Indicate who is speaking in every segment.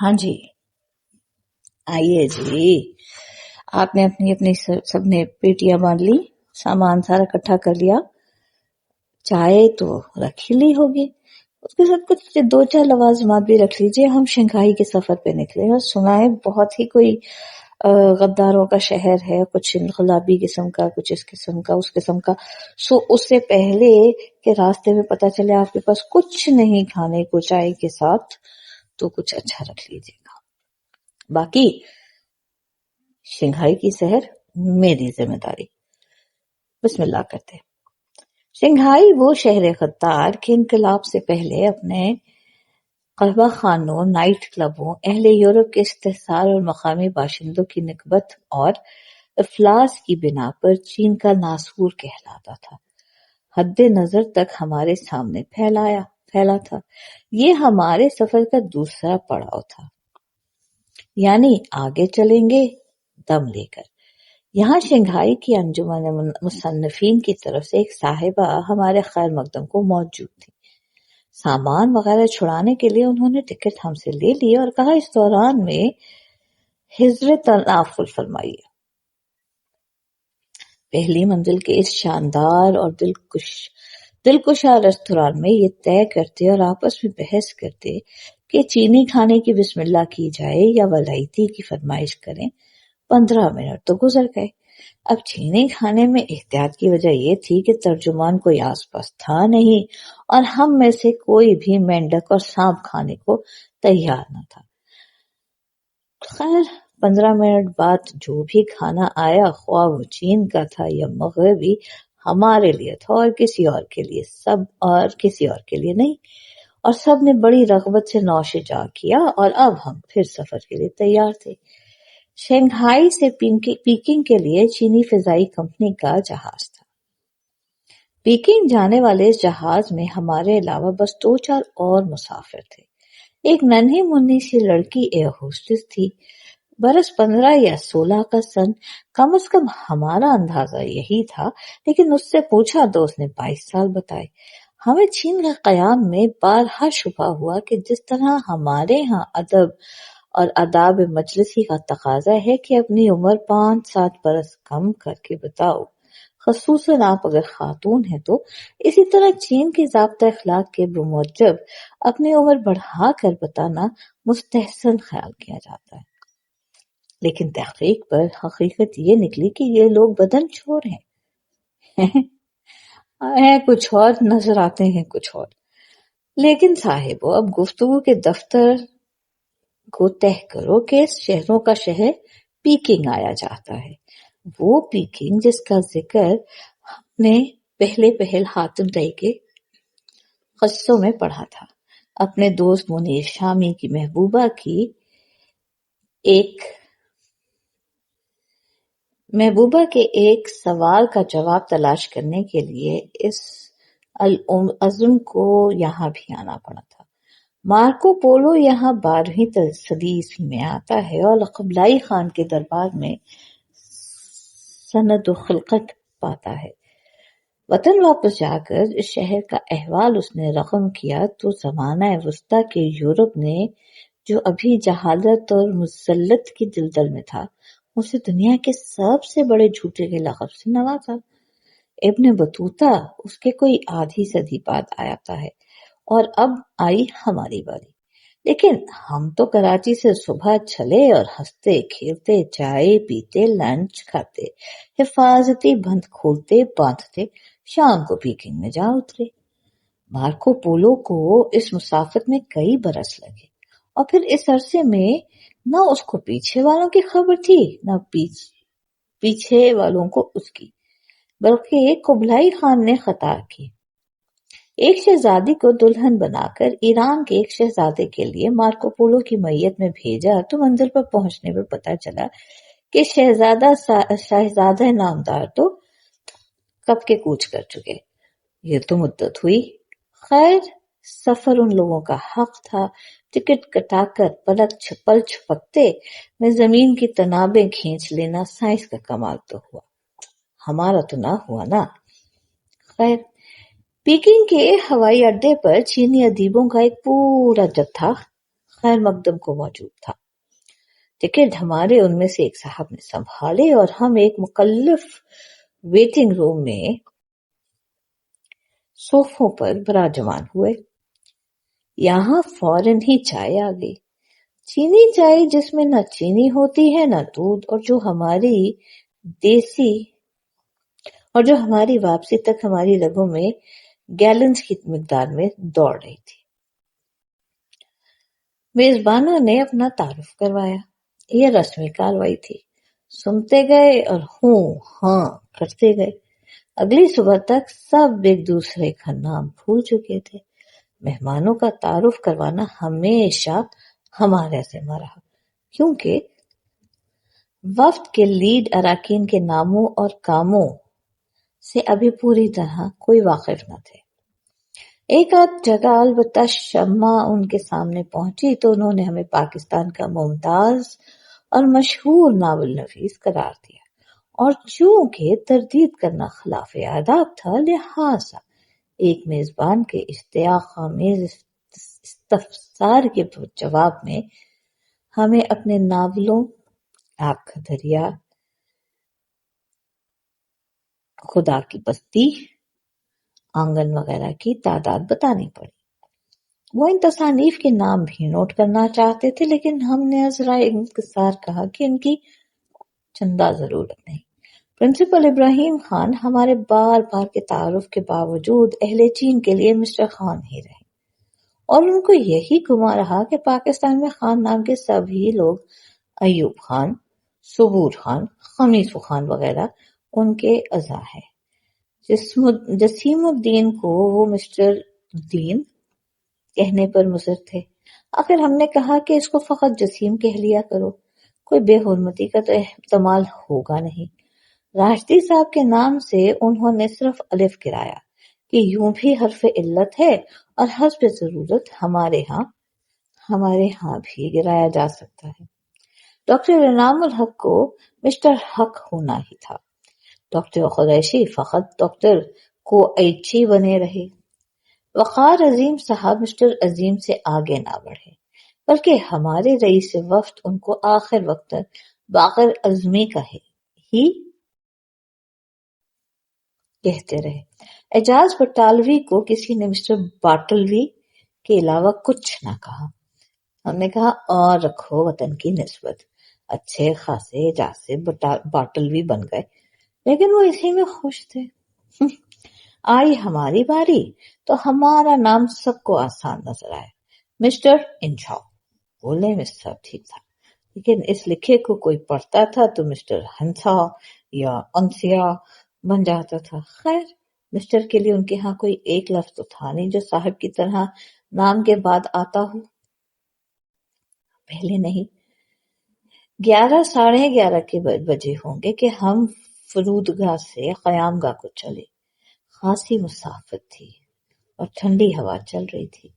Speaker 1: ہاں جی، آئیے جی. آپ نے اپنی اپنی سب نے پیٹیاں باندھ لی، سامان سارا اکٹھا کر لیا، چائے تو رکھ ہی لی ہوگی، اس کے ساتھ کچھ دو چار لوازمات بھی رکھ لیجئے. ہم شنگھائی کے سفر پہ نکلے اور سنا ہے بہت ہی کوئی غداروں کا شہر ہے، کچھ انقلابی قسم کا، کچھ اس قسم کا اس قسم کا. سو اس سے پہلے کہ راستے میں پتہ چلے آپ کے پاس کچھ نہیں کھانے کو چائے کے ساتھ، تو کچھ اچھا رکھ لیجیے گا. باقی شنگھائی کی سحر میری ذمہ داری. بسم اللہ کرتے. شنگھائی وہ شہر غدار کہ انقلاب سے پہلے اپنے قہوہ خانوں، نائٹ کلبوں، اہل یورپ کے استحصال اور مقامی باشندوں کی نکبت اور افلاس کی بنا پر چین کا ناسور کہلاتا تھا. حد نظر تک ہمارے سامنے پھیلا تھا. یہ ہمارے سفر کا دوسرا پڑاؤ تھا، یعنی آگے چلیں گے دم لے کر. یہاں شنگھائی کی انجمن مصنفین کی طرف سے ایک صاحبہ ہمارے خیر مقدم کو موجود تھی. سامان وغیرہ چھڑانے کے لیے انہوں نے ٹکٹ ہم سے لے لی اور کہا اس دوران میں حضر تنافل فرمائیے. پہلی منزل کے اس شاندار اور دلکشا ریستوران میں یہ طے کرتے اور آپس میں بحث کرتے کہ چینی کھانے کی بسم اللہ کی جائے یا ولائتی کی فرمائش کریں. 15 منٹ تو گزر گئے. اب چینی کھانے میں احتیاط کی وجہ یہ تھی کہ ترجمان کوئی آس پاس تھا نہیں اور ہم میں سے کوئی بھی مینڈک اور سانپ کھانے کو تیار نہ تھا. خیر 15 منٹ بعد جو بھی کھانا آیا، خواہ وہ چین کا تھا یا مغربی، ہمارے لیے تھا اور کسی اور کے لیے نہیں. اور سب نے بڑی رغبت سے نوش جا کیا اور اب ہم پھر سفر کے لیے تیار تھے. شنگھائی سے پیکنگ کے لیے چینی فضائی کمپنی کا جہاز تھا. پیکنگ جانے والے اس جہاز میں ہمارے علاوہ بس 2-4 اور مسافر تھے. ایک ننھی منی سی لڑکی ایئر ہوسٹس تھی. برس 15 یا 16 کا سن، کم از کم ہمارا اندازہ یہی تھا، لیکن اس سے پوچھا تو اس نے 22 سال بتائے. ہمیں چین کے قیام میں بارہا شبہ ہوا کہ جس طرح ہمارے ہاں ادب اور آداب مجلسی کا تقاضا ہے کہ اپنی عمر 5-7 برس کم کر کے بتاؤ، خصوصاً آپ اگر خاتون ہیں تو، اسی طرح چین کے ضابطہ اخلاق کے بموجب اپنی عمر بڑھا کر بتانا مستحسن خیال کیا جاتا ہے. لیکن تحقیق پر حقیقت یہ نکلی کہ یہ لوگ بدن چھوڑ ہیں کچھ اور، نظر آتے ہیں کچھ اور. لیکن صاحبو، اب گفتگو کے دفتر کو طے کرو کہ اس شہروں کا شہر پیکنگ آیا جاتا ہے. وہ پیکنگ جس کا ذکر ہم نے پہل حاتم طئی کے قصوں میں پڑھا تھا. اپنے دوست منیر شامی کی محبوبہ کے ایک سوال کا جواب تلاش کرنے کے لیے اس العزم کو یہاں بھی آنا پڑا تھا. مارکو پولو یہاں 12ویں صدی عیسوی میں آتا ہے اور قبلائی خان کے دربار میں سند و خلقت پاتا ہے. وطن واپس جا کر اس شہر کا احوال اس نے رقم کیا تو زمانہ وسطیٰ کے یورپ نے جو ابھی جہالت اور مذلت کی دلدل میں تھا، اسے دنیا کے سب سے بڑے جھوٹے کے لقب سے نوازا. ابن بطوطہ اس کے کوئی آدھی صدی بعد آتا ہے اور اب آئی ہماری باری. لیکن ہم تو کراچی سے صبح چلے اور ہنستے کھیلتے، چائے پیتے، لنچ کھاتے، حفاظتی بند کھولتے باندھتے شام کو پیکنگ میں جا اترے. مارکو پولو کو اس مسافت میں کئی برس لگے اور پھر اس عرصے میں نہ اس کو پیچھے والوں کی خبر تھی نہ پیچھے والوں کو اس کی، بلکہ قبلائی خان نے خطا کی. ایک شہزادی کو دلہن بنا کر ایران کے ایک شہزادے کے لیے مارکو پولو کی میت میں بھیجا تو منزل پر پہنچنے پر پتہ چلا کہ شہزادہ نامدار تو کب کے کوچ کر چکے. یہ تو مدت ہوئی. خیر سفر ان لوگوں کا حق تھا. ٹکٹ کٹا کر پل چھپکتے میں زمین کی تنابیں کھینچ لینا سائنس کا کمال تو ہوا، ہمارا تو نہ ہوا نا. خیر پیکنگ کے ہوائی اڈے پر چینی ادیبوں کا ایک پورا جتھا خیر مقدم کو موجود تھا۔ ٹکٹ ہمارے ان میں سے ایک صاحب نے سنبھالے اور ہم ایک مکلف ویٹنگ روم میں صوفوں پر براجمان ہوئے۔ یہاں فوراً ہی چائے آ گئی، چینی چائے جس میں نہ چینی ہوتی ہے نہ دودھ، اور جو ہماری واپسی تک ہماری رگوں میں گیلنز کی مقدار میں دوڑ رہی تھی۔ میزبانوں نے اپنا تعارف کروایا۔ یہ رسمی کارروائی تھی، سنتے گئے اور ہوں ہاں کرتے گئے۔ اگلی صبح تک سب ایک دوسرے کا نام بھول چکے تھے۔ مہمانوں کا تعارف کروانا ہمیشہ ہمارے ذمہ رہا، کیونکہ وفد کے لیڈ اراکین کے ناموں اور کاموں سے ابھی پوری طرح کوئی واقف نہ تھے۔ ایک آدھ جگہ البتہ شمع ان کے سامنے پہنچی تو انہوں نے ہمیں پاکستان کا ممتاز اور مشہور ناول نویس قرار دیا، اور چونکہ تردید کرنا خلاف آداب تھا، لہٰذا ایک میزبان کے اشتیاق آمیز استفسار کے جواب میں ہمیں اپنے ناولوں آگ کا دریا، خدا کی بستی، آنگن وغیرہ کی تعداد بتانی پڑی۔ وہ ان تصانیف کے نام بھی نوٹ کرنا چاہتے تھے، لیکن ہم نے عذرائے انکسار کہا کہ ان کی چندہ ضرورت نہیں۔ پرنسپل ابراہیم خان ہمارے بار بار کے تعارف کے باوجود اہل چین کے لیے مسٹر خان ہی رہے، اور ان کو یہی گما رہا کہ پاکستان میں خان نام کے سبھی لوگ ایوب خان، صبور خان، خمیس خان وغیرہ ان کے اعضا ہیں۔ جسیم الدین کو وہ مسٹر دین کہنے پر مصر تھے۔ آخر ہم نے کہا کہ اس کو فقط جسیم کہہ لیا کرو، کوئی بے حرمتی کا تو احتمال ہوگا نہیں۔ راشدی صاحب کے نام سے انہوں نے صرف الف گرایا کہ یوں بھی حرف علت ہے، اور حسب ضرورت ہمارے ہاں بھی گرایا جا سکتا ہے۔ ڈاکٹر انعام الحق کو مسٹر حق ہونا ہی تھا۔ ڈاکٹر قریشی فقط ڈاکٹر کو ایچی بنے رہے۔ وقار عظیم صاحب مسٹر عظیم سے آگے نہ بڑھے، بلکہ ہمارے رئیس وفد ان کو آخر وقت باقر اعظمی کا ہی کہتے رہے۔ اعجاز بٹالوی کو کسی نے مسٹر باٹلوی کے علاوہ کچھ نہ کہا۔ ہم نے کہا اور رکھو وطن کی نسبت، اچھے خاصے اعجاز سے باٹلوی بن گئے، لیکن وہ اسی میں خوش تھے۔ آئی ہماری باری تو ہمارا نام سب کو آسان نظر آیا، مسٹر انشاء۔ بولنے میں سب ٹھیک تھا، لیکن اس لکھے کو کوئی پڑھتا تھا تو مسٹر ہنسا یا انسیا بن جاتا تھا۔ خیر، مسٹر کے لیے ان کے ہاں کوئی ایک لفظ تو تھا نہیں جو صاحب کی طرح نام کے بعد آتا ہو۔ پہلے نہیں، 11 ساڑھے 11 کے بجے ہوں گے کہ ہم فرودگاہ سے قیام گاہ کو چلے۔ خاصی مسافت تھی اور ٹھنڈی ہوا چل رہی تھی۔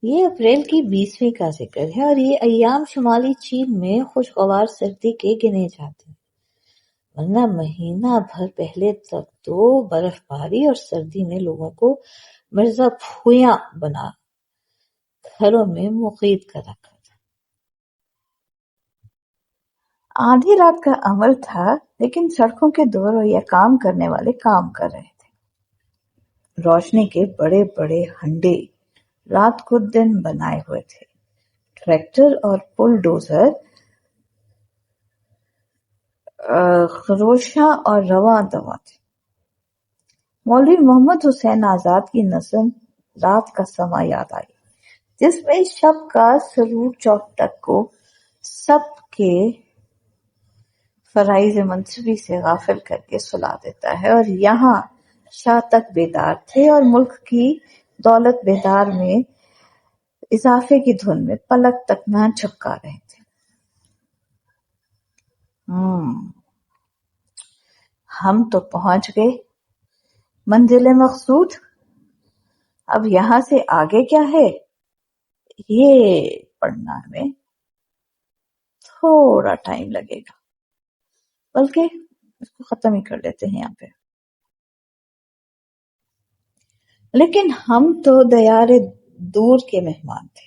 Speaker 1: یہ اپریل کی 20ویں کا ذکر ہے، اور یہ ایام شمالی چین میں خوشگوار سردی کے گنے جاتے ہیں، ورنہ مہینہ بھر پہلے تک تو برف باری اور سردی نے لوگوں کو مرزا پھویاں بنا گھروں میں مقید کر رکھا تھا۔ آدھی رات کا عمل تھا، لیکن سڑکوں کے دو رویہ کام کرنے والے کام کر رہے تھے۔ روشنی کے بڑے بڑے ہنڈے رات کو دن بنائے ہوئے تھے۔ ٹریکٹر اور بل ڈوزر خروشاں اور رواں دواں تھے۔ مولوی محمد حسین آزاد کی نظم رات کا سما یاد آئی، جس میں شب کا سرور چوک تک کو سب کے فرائض منصبی سے غافل کر کے سلا دیتا ہے، اور یہاں شاہ تک بیدار تھے اور ملک کی دولت بیدار میں اضافے کی دھن میں پلک تک نہ جھپکا رہے تھے۔ ہم تو پہنچ گئے منزل مقصود، اب یہاں سے آگے کیا ہے یہ پڑھنا میں تھوڑا ٹائم لگے گا، بلکہ اس کو ختم ہی کر لیتے ہیں یہاں پہ۔ لیکن ہم تو دیار دور کے مہمان تھے،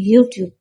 Speaker 1: YouTube